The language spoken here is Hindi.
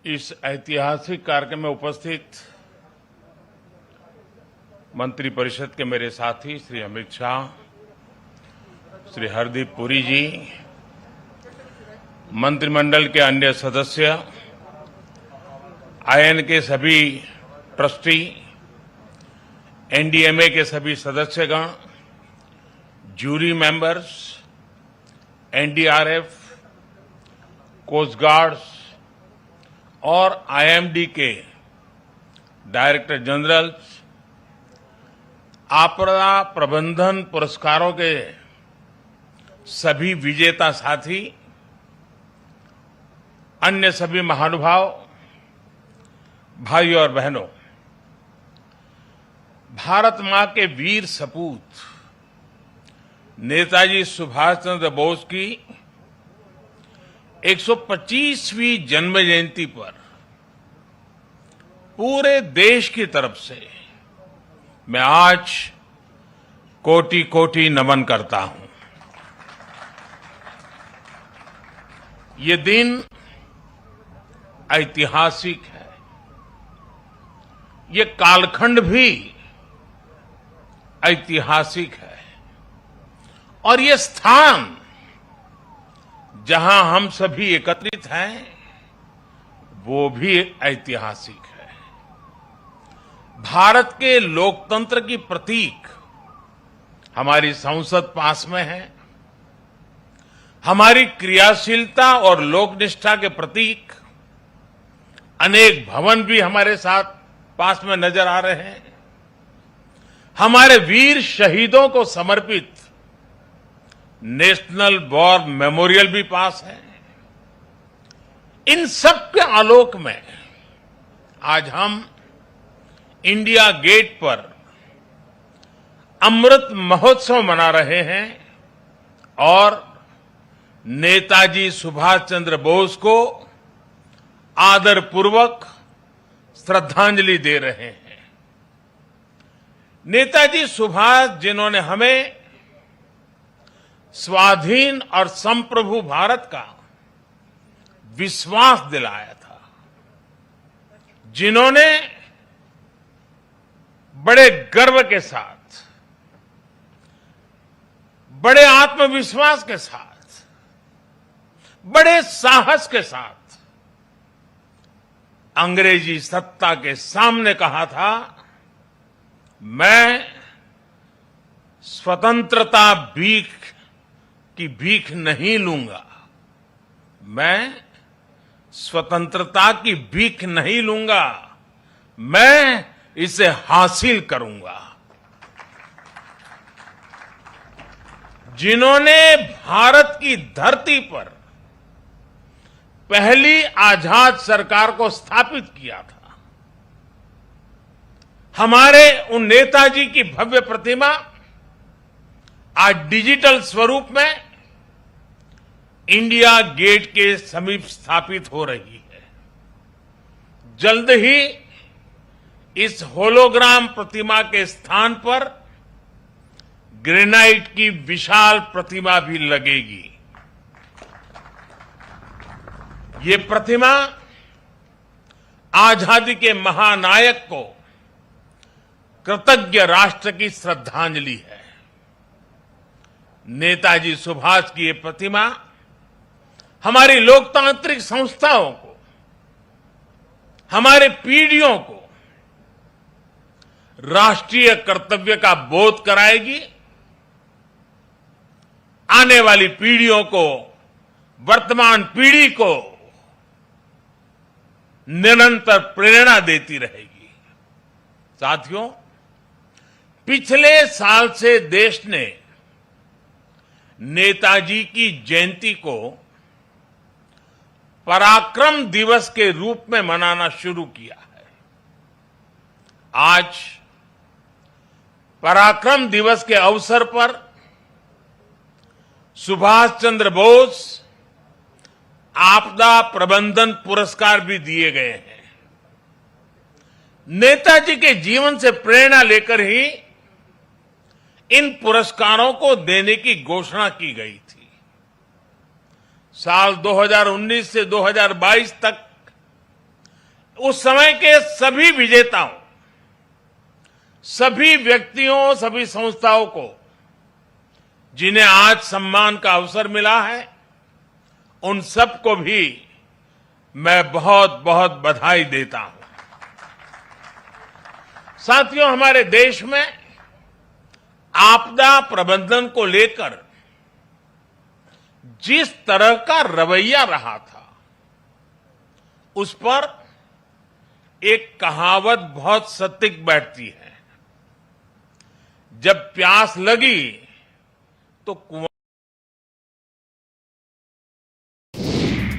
इस ऐतिहासिक कार्यक्रम में उपस्थित मंत्रिपरिषद के मेरे साथी श्री अमित शाह, श्री हरदीप पुरी जी, मंत्रिमंडल के अन्य सदस्य, आईएन के सभी ट्रस्टी, एनडीएमए के सभी सदस्यगण, jury members, NDRF, coast guards और आईएमडी के डायरेक्टर जनरल्स, आपदा प्रबंधन पुरस्कारों के सभी विजेता साथी, अन्य सभी महानुभाव, भाइयों और बहनों, भारत मां के वीर सपूत नेताजी सुभाष चंद्र बोस की 125वीं जन्म जयंती पर पूरे देश की तरफ से मैं आज कोटि कोटि नमन करता हूं। ये दिन ऐतिहासिक है। ये कालखंड भी ऐतिहासिक है और ये स्थान जहां हम सभी एकत्रित हैं वो भी ऐतिहासिक है। भारत के लोकतंत्र की प्रतीक हमारी संसद पास में है। हमारी क्रियाशीलता और लोकनिष्ठा के प्रतीक अनेक भवन भी हमारे साथ पास में नजर आ रहे हैं। हमारे वीर शहीदों को समर्पित नेशनल वॉर मेमोरियल भी पास है। इन सब के आलोक में आज हम इंडिया गेट पर अमृत महोत्सव मना रहे हैं और नेताजी सुभाष चंद्र बोस को आदरपूर्वक श्रद्धांजलि दे रहे हैं। नेताजी सुभाष जिन्होंने हमें स्वाधीन और संप्रभु भारत का विश्वास दिलाया था, जिन्होंने बड़े गर्व के साथ, बड़े आत्मविश्वास के साथ, बड़े साहस के साथ अंग्रेजी सत्ता के सामने कहा था, मैं स्वतंत्रता की भीख नहीं लूंगा, मैं स्वतंत्रता की भीख नहीं लूंगा, मैं इसे हासिल करूंगा। जिन्होंने भारत की धरती पर पहली आजाद सरकार को स्थापित किया था, हमारे उन नेताजी की भव्य प्रतिमा आज डिजिटल स्वरूप में इंडिया गेट के समीप स्थापित हो रही है। जल्द ही इस होलोग्राम प्रतिमा के स्थान पर ग्रेनाइट की विशाल प्रतिमा भी लगेगी। ये प्रतिमा आजादी के महानायक को कृतज्ञ राष्ट्र की श्रद्धांजलि है। नेताजी सुभाष की ये प्रतिमा हमारी लोकतांत्रिक संस्थाओं को, हमारे पीढ़ियों को राष्ट्रीय कर्तव्य का बोध कराएगी, आने वाली पीढ़ियों को, वर्तमान पीढ़ी को निरंतर प्रेरणा देती रहेगी। साथियों, पिछले साल से देश ने नेताजी की जयंती को पराक्रम दिवस के रूप में मनाना शुरू किया है। आज पराक्रम दिवस के अवसर पर सुभाष चंद्र बोस आपदा प्रबंधन पुरस्कार भी दिए गए हैं। नेताजी के जीवन से प्रेरणा लेकर ही इन पुरस्कारों को देने की घोषणा की गई थी। साल 2019 से 2022 तक उस समय के सभी विजेताओं, सभी व्यक्तियों, सभी संस्थाओं को जिन्हें आज सम्मान का अवसर मिला है, उन सबको भी मैं बहुत बहुत बधाई देता हूं। साथियों, हमारे देश में आपदा प्रबंधन को लेकर जिस तरह का रवैया रहा था, उस पर एक कहावत बहुत सटीक बैठती है, जब प्यास लगी तो कुआं